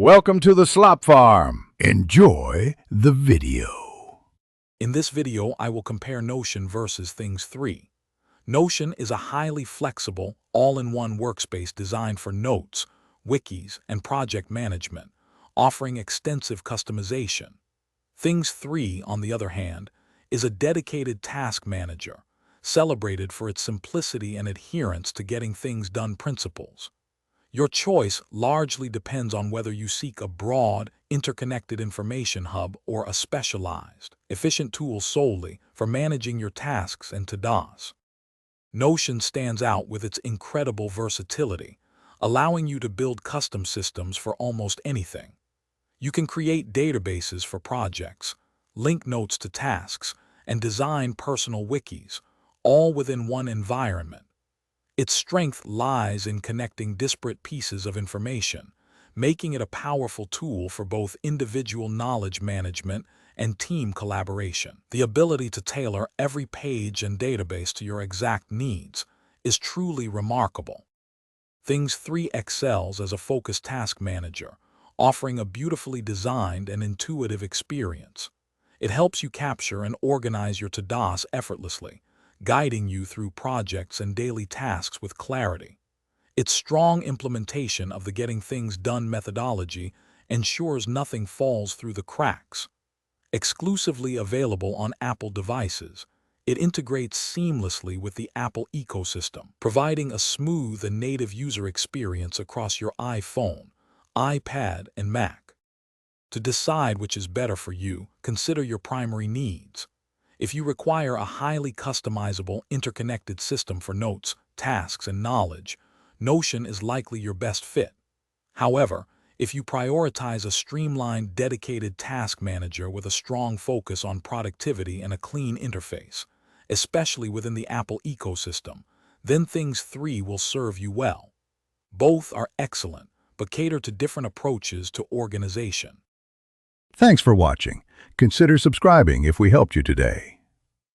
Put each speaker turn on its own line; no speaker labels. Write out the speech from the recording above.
Welcome to the Slop Farm. Enjoy the video.
In this video, I will compare Notion versus Things 3. Notion is a highly flexible, all-in-one workspace designed for notes, wikis, and project management, offering extensive customization. Things 3, on the other hand, is a dedicated task manager, celebrated for its simplicity and adherence to getting things done principles. Your choice largely depends on whether you seek a broad, interconnected information hub or a specialized, efficient tool solely for managing your tasks and to-dos. Notion stands out with its incredible versatility, allowing you to build custom systems for almost anything. You can create databases for projects, link notes to tasks, and design personal wikis, all within one environment. Its strength lies in connecting disparate pieces of information, making it a powerful tool for both individual knowledge management and team collaboration. The ability to tailor every page and database to your exact needs is truly remarkable. Things 3 excels as a focused task manager, offering a beautifully designed and intuitive experience. It helps you capture and organize your to-dos effortlessly, guiding you through projects and daily tasks with clarity. Its strong implementation of the getting things done methodology ensures nothing falls through the cracks. Exclusively available on Apple devices, it integrates seamlessly with the Apple ecosystem, providing a smooth and native user experience across your iPhone, iPad, and Mac. To decide which is better for you, consider your primary needs. If you require a highly customizable, interconnected system for notes, tasks, and knowledge, Notion is likely your best fit. However, if you prioritize a streamlined, dedicated task manager with a strong focus on productivity and a clean interface, especially within the Apple ecosystem, then Things 3 will serve you well. Both are excellent, but cater to different approaches to organization.
Thanks for watching. Consider subscribing if we helped you today.